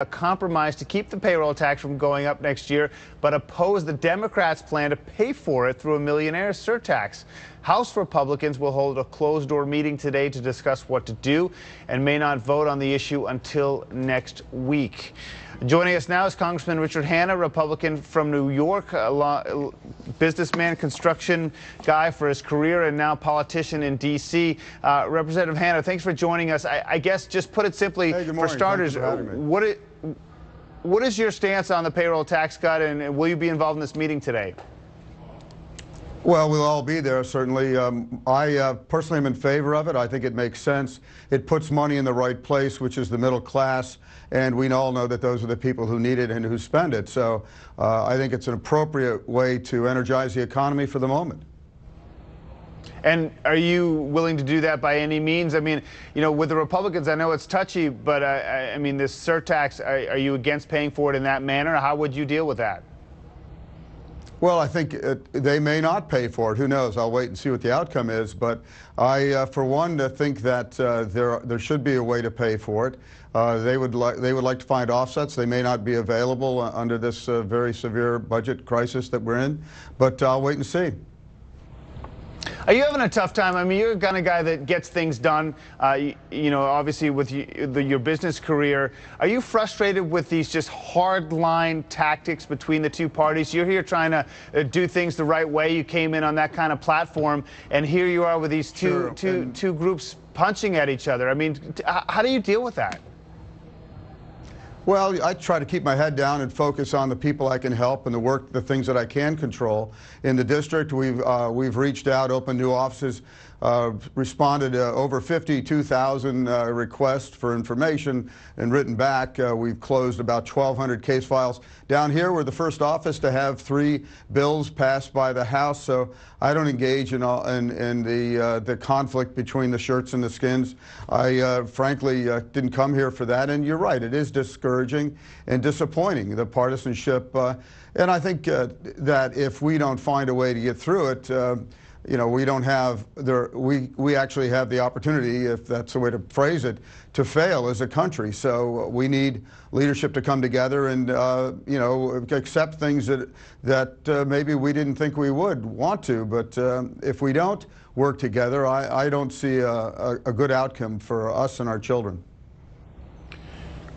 a compromise to keep the payroll tax from going up next year, but oppose the Democrats' plan to pay for it through a millionaire surtax. House Republicans will hold a closed-door meeting today to discuss what to do and may not vote on the issue until next week. Joining us now is Congressman Richard Hanna, Republican from New York, a businessman, construction guy for his career, and now politician in D.C. Representative Hanna, thanks for joining us. I guess just put it simply, hey, for starters, what is your stance on the payroll tax cut, and will you be involved in this meeting today? Well, we'll all be there, certainly. I personally am in favor of it. I think it makes sense. It puts money in the right place, which is the middle class, and we all know that those are the people who need it and who spend it. So I think it's an appropriate way to energize the economy for the moment. And are you willing to do that by any means? I mean, you know, with the Republicans, I know it's touchy, but I mean, this surtax, are you against paying for it in that manner? How would you deal with that? Well, I think they may not pay for it. Who knows? I'll wait and see what the outcome is. But I, for one, think that there should be a way to pay for it. They would like to find offsets. They may not be available under this very severe budget crisis that we're in. But I'll wait and see. Are you having a tough time? I mean, you're the kind of guy that gets things done, you know, obviously with your business career. Are you frustrated with these just hard-line tactics between the two parties? You're here trying to do things the right way. You came in on that kind of platform, and here you are with these two groups punching at each other. I mean, how do you deal with that? Well, I try to keep my head down and focus on the people I can help and the things that I can control. In the district, we've reached out, opened new offices, responded to over 52,000 requests for information and written back. We've closed about 1,200 case files. Down here, we're the first office to have 3 bills passed by the House, so I don't engage in the conflict between the shirts and the skins. I frankly didn't come here for that, and you're right, it is discouraging and disappointing, the partisanship. And I think that if we don't find a way to get through it, you know, we actually have the opportunity, if that's the way to phrase it, to fail as a country. So we need leadership to come together and you know, accept things that maybe we didn't think we would want to. But if we don't work together, I don't see a good outcome for us and our children.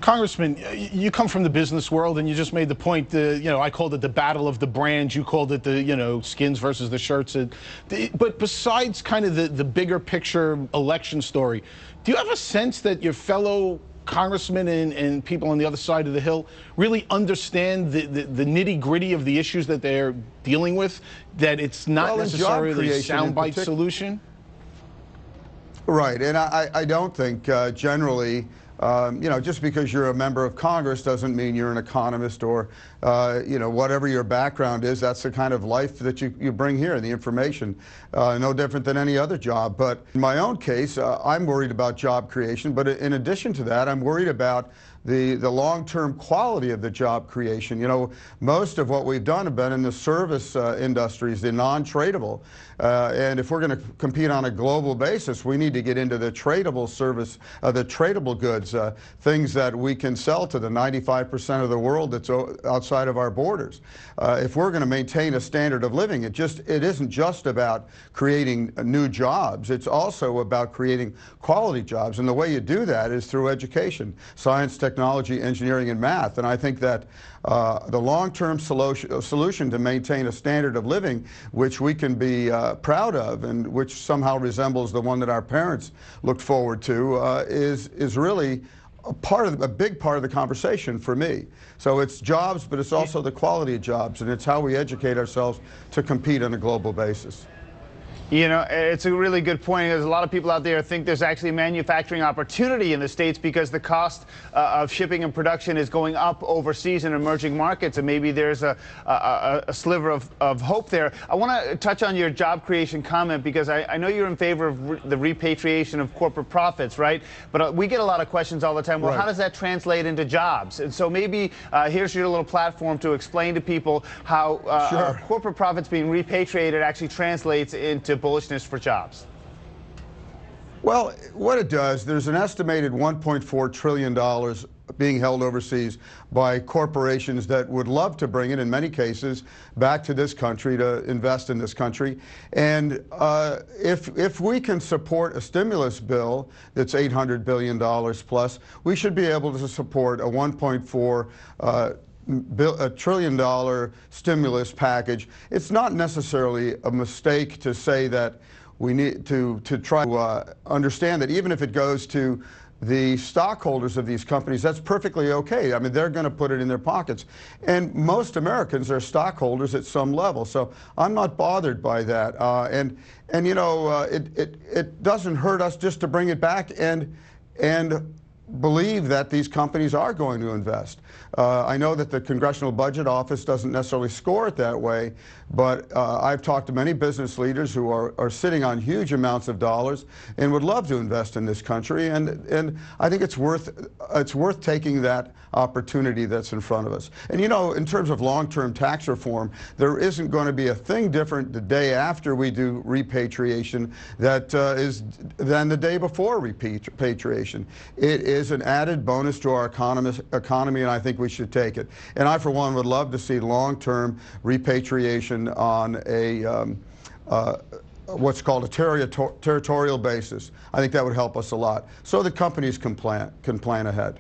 Congressman, you come from the business world, and you just made the point, you know, I called it the battle of the brands. You called it the, you know, skins versus the shirts. But besides kind of the bigger picture election story, do you have a sense that your fellow congressmen and people on the other side of the Hill really understand the nitty-gritty of the issues that they're dealing with, that it's not necessarily a soundbite solution? Right, and I don't think generally, you know, just because you're a member of Congress doesn't mean you're an economist or, you know, whatever your background is, that's the kind of life that you bring here, the information. No different than any other job. But in my own case, I'm worried about job creation. But in addition to that, I'm worried about the long-term quality of the job creation. You know, most of what we've done have been in the service industries, the non-tradable. And if we're going to compete on a global basis, we need to get into the tradable service, the tradable goods, things that we can sell to the 95% of the world that's outside of our borders. If we're going to maintain a standard of living, it isn't just about creating new jobs. It's also about creating quality jobs. And the way you do that is through education, science, technology, engineering, and math. And I think that the long-term solution to maintain a standard of living which we can be proud of and which somehow resembles the one that our parents looked forward to is really a big part of the conversation for me. So it's jobs, but it's also the quality of jobs, and it's how we educate ourselves to compete on a global basis. You know, it's a really good point. There's a lot of people out there who think there's actually a manufacturing opportunity in the States because the cost of shipping and production is going up overseas in emerging markets, and maybe there's a sliver of hope there. I want to touch on your job creation comment because I know you're in favor of the repatriation of corporate profits, right? But we get a lot of questions all the time. Well, right. How does that translate into jobs? And so maybe here's your little platform to explain to people how corporate profits being repatriated actually translates into bullishness for jobs. Well, what it does, there's an estimated $1.4 trillion being held overseas by corporations that would love to bring it, in many cases, back to this country to invest in this country. And if we can support a stimulus bill that's $800 billion plus, we should be able to support a $1.4 trillion stimulus package. It's not necessarily a mistake to say that we need to try to understand that even if it goes to the stockholders of these companies, that's perfectly okay. I mean, they're going to put it in their pockets. And most Americans are stockholders at some level. So I'm not bothered by that. And you know, it doesn't hurt us just to bring it back and believe that these companies are going to invest. I know that the Congressional Budget Office doesn't necessarily score it that way, but I've talked to many business leaders who are sitting on huge amounts of dollars and would love to invest in this country, and I think it's worth taking that opportunity that's in front of us. And you know, in terms of long-term tax reform, there isn't going to be a thing different the day after we do repatriation that is than the day before repatriation. It is an added bonus to our economy, and I think we should take it. And I, for one, would love to see long-term repatriation on a what's called a territorial basis. I think that would help us a lot, so that companies can plan ahead.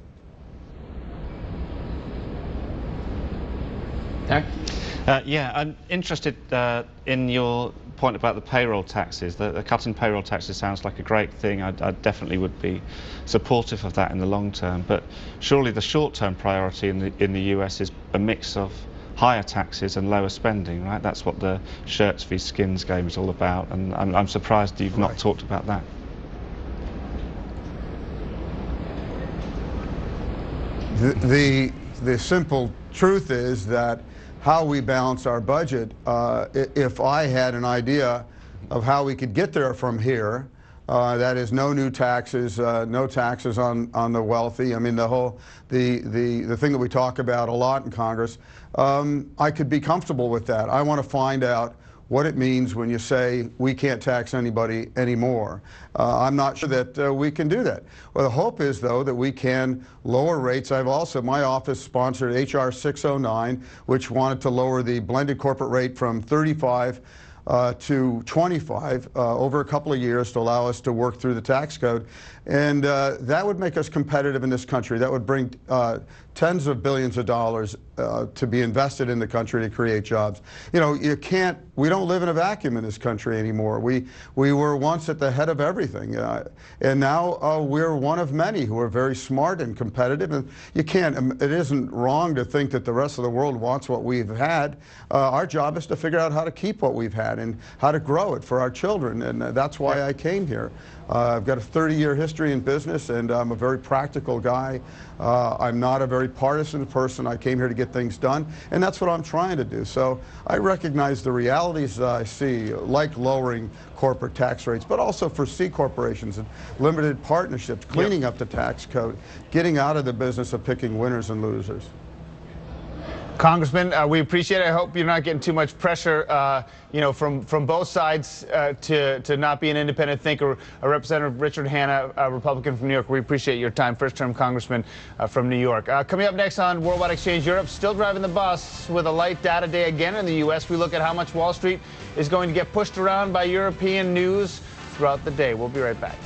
Yeah, I'm interested in your point about the payroll taxes. The cut in payroll taxes sounds like a great thing. I definitely would be supportive of that in the long term. But surely the short-term priority in the US is a mix of higher taxes and lower spending, right? That's what the shirts v skins game is all about. And I'm surprised you've not talked about that. The simple truth is that how we balance our budget, if I had an idea of how we could get there from here, that is no new taxes, no taxes on the wealthy. I mean, the thing that we talk about a lot in Congress, I could be comfortable with that. I want to find out what it means when you say we can't tax anybody anymore. I'm not sure that we can do that. Well, the hope is, though, that we can lower rates. My office sponsored H.R. 609, which wanted to lower the blended corporate rate from 35 to 25 over a couple of years to allow us to work through the tax code. And that would make us competitive in this country. That would bring tens of billions of dollars to be invested in the country to create jobs. You know, we don't live in a vacuum in this country anymore. We were once at the head of everything. And now we're one of many who are very smart and competitive. And it isn't wrong to think that the rest of the world wants what we've had. Our job is to figure out how to keep what we've had and how to grow it for our children. And that's why I came here. I've got a 30-year history in business, and I'm a very practical guy. I'm not a very partisan person. I came here to get things done, and that's what I'm trying to do. So I recognize the realities that I see, like lowering corporate tax rates, but also for C corporations and limited partnerships, cleaning up the tax code, getting out of the business of picking winners and losers. Congressman, we appreciate it. I hope you're not getting too much pressure, you know, from both sides to not be an independent thinker. Representative Richard Hanna, a Republican from New York, we appreciate your time. First-term Congressman from New York. Coming up next on Worldwide Exchange Europe, still driving the bus with a light data day again in the U.S. We look at how much Wall Street is going to get pushed around by European news throughout the day. We'll be right back.